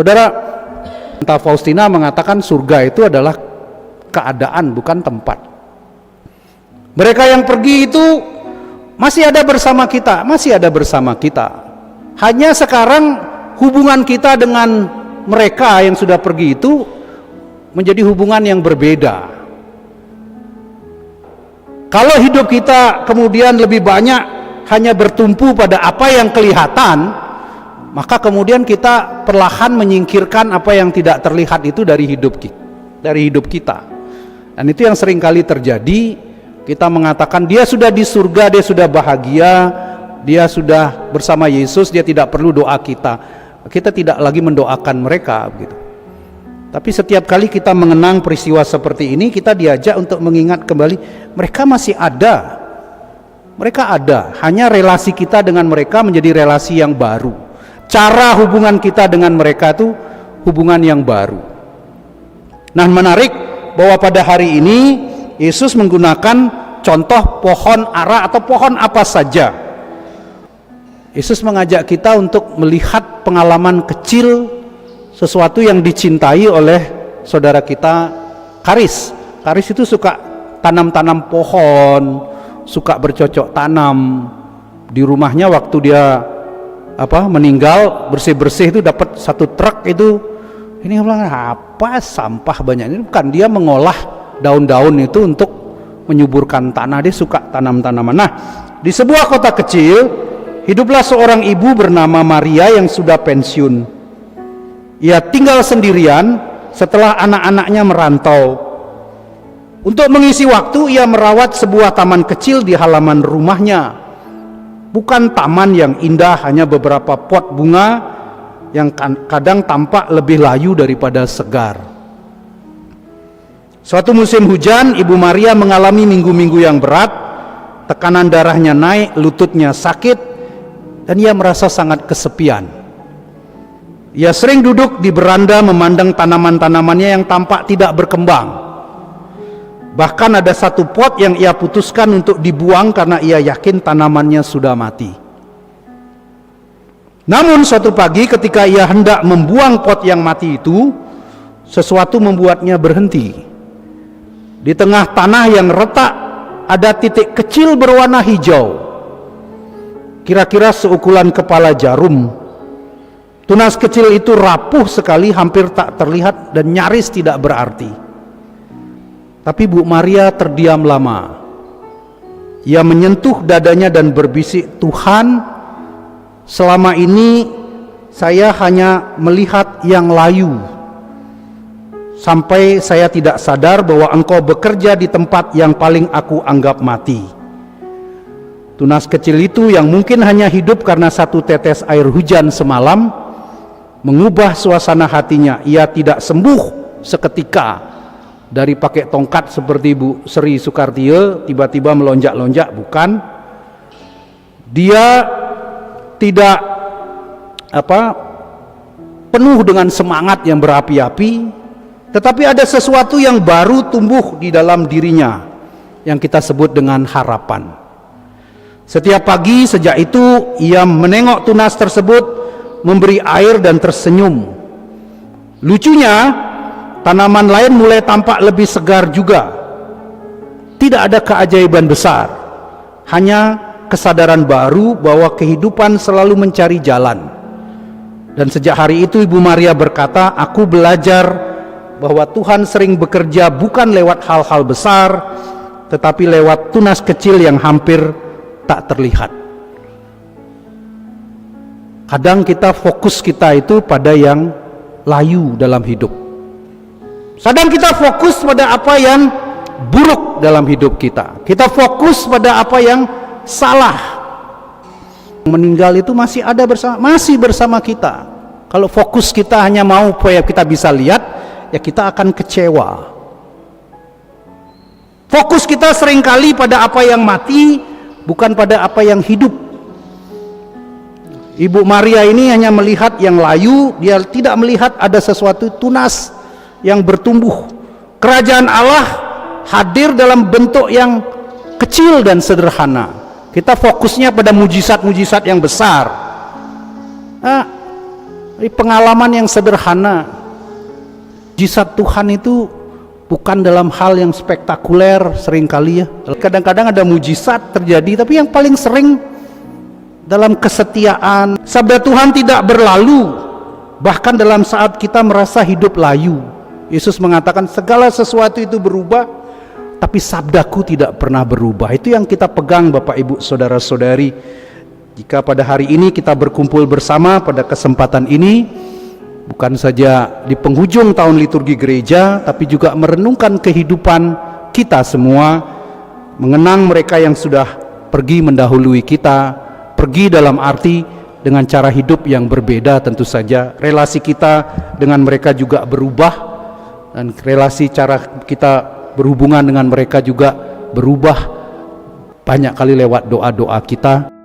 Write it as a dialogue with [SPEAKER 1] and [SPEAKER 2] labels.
[SPEAKER 1] Saudara, Tante Faustina mengatakan surga itu adalah keadaan, bukan tempat. Mereka yang pergi itu masih ada bersama kita, masih ada bersama kita. Hanya sekarang hubungan kita dengan mereka yang sudah pergi itu menjadi hubungan yang berbeda. Kalau hidup kita kemudian lebih banyak hanya bertumpu pada apa yang kelihatan, maka kemudian kita perlahan menyingkirkan apa yang tidak terlihat itu dari hidup kita. Dan itu yang seringkali terjadi. Kita mengatakan dia sudah di surga, dia sudah bahagia, dia sudah bersama Yesus, dia tidak perlu doa kita. Kita tidak lagi mendoakan mereka gitu. Tapi setiap kali kita mengenang peristiwa seperti ini, kita diajak untuk mengingat kembali mereka masih ada. Mereka ada, hanya relasi kita dengan mereka menjadi relasi yang baru. Cara hubungan kita dengan mereka itu hubungan yang baru. Nah, menarik bahwa pada hari ini Yesus menggunakan contoh pohon ara atau pohon apa saja. Yesus mengajak kita untuk melihat pengalaman kecil sesuatu yang dicintai oleh saudara kita Karis. Karis itu suka tanam-tanam pohon, suka bercocok tanam. Di rumahnya waktu dia meninggal, bersih-bersih itu dapat satu truk itu. Ini bilang apa sampah banyak ini? Bukan, dia mengolah daun-daun itu untuk menyuburkan tanah. Dia suka tanam-tanaman. Nah, di sebuah kota kecil hiduplah seorang ibu bernama Maria yang sudah pensiun. Ia tinggal sendirian setelah anak-anaknya merantau. Untuk mengisi waktu, ia merawat sebuah taman kecil di halaman rumahnya. Bukan taman yang indah, hanya beberapa pot bunga yang kadang tampak lebih layu daripada segar. Suatu musim hujan, Ibu Maria mengalami minggu-minggu yang berat. Tekanan darahnya naik, lututnya sakit, dan ia merasa sangat kesepian. Ia sering duduk di beranda memandang tanaman-tanamannya yang tampak tidak berkembang. Bahkan ada satu pot yang ia putuskan untuk dibuang karena ia yakin tanamannya sudah mati. Namun suatu pagi ketika ia hendak membuang pot yang mati itu, sesuatu membuatnya berhenti. Di tengah tanah yang retak ada titik kecil berwarna hijau, kira-kira seukuran kepala jarum. Tunas kecil itu rapuh sekali, hampir tak terlihat dan nyaris tidak berarti. Tapi Bu Maria terdiam lama. Ia menyentuh dadanya dan berbisik, "Tuhan, selama ini saya hanya melihat yang layu, sampai saya tidak sadar bahwa Engkau bekerja di tempat yang paling aku anggap mati." Tunas kecil itu yang mungkin hanya hidup karena satu tetes air hujan semalam mengubah suasana hatinya. Ia tidak sembuh seketika dari pakai tongkat seperti Bu Sri Sukartie tiba-tiba melonjak-lonjak, bukan. Dia tidak penuh dengan semangat yang berapi-api, tetapi ada sesuatu yang baru tumbuh di dalam dirinya yang kita sebut dengan harapan. Setiap pagi sejak itu ia menengok tunas tersebut, memberi air dan tersenyum. Lucunya, tanaman lain mulai tampak lebih segar juga. Tidak ada keajaiban besar, hanya kesadaran baru bahwa kehidupan selalu mencari jalan. Dan sejak hari itu Ibu Maria berkata, "Aku belajar bahwa Tuhan sering bekerja bukan lewat hal-hal besar, tetapi lewat tunas kecil yang hampir tak terlihat." Kadang fokus kita itu pada yang layu dalam hidup. Kadang kita fokus pada apa yang buruk dalam hidup kita. Kita fokus pada apa yang salah. Meninggal itu masih ada masih bersama kita. Kalau fokus kita hanya mau supaya kita bisa lihat, ya kita akan kecewa. Fokus kita seringkali pada apa yang mati, bukan pada apa yang hidup. Ibu Maria ini hanya melihat yang layu, dia tidak melihat ada sesuatu tunas yang bertumbuh. Kerajaan Allah hadir dalam bentuk yang kecil dan sederhana. Kita fokusnya pada mujizat-mujizat yang besar. Pengalaman yang sederhana. Mujizat Tuhan itu bukan dalam hal yang spektakuler seringkali ya. Kadang-kadang ada mujizat terjadi, tapi yang paling sering dalam kesetiaan. Sabda Tuhan tidak berlalu, bahkan dalam saat kita merasa hidup layu. Yesus mengatakan segala sesuatu itu berubah, tapi sabdaku tidak pernah berubah. Itu yang kita pegang Bapak Ibu Saudara-saudari. Jika pada hari ini kita berkumpul bersama pada kesempatan ini, bukan saja di penghujung tahun liturgi gereja, tapi juga merenungkan kehidupan kita semua, mengenang mereka yang sudah pergi mendahului kita, pergi dalam arti dengan cara hidup yang berbeda tentu saja. Relasi kita dengan mereka juga berubah, dan relasi cara kita berhubungan dengan mereka juga berubah banyak kali lewat doa-doa kita.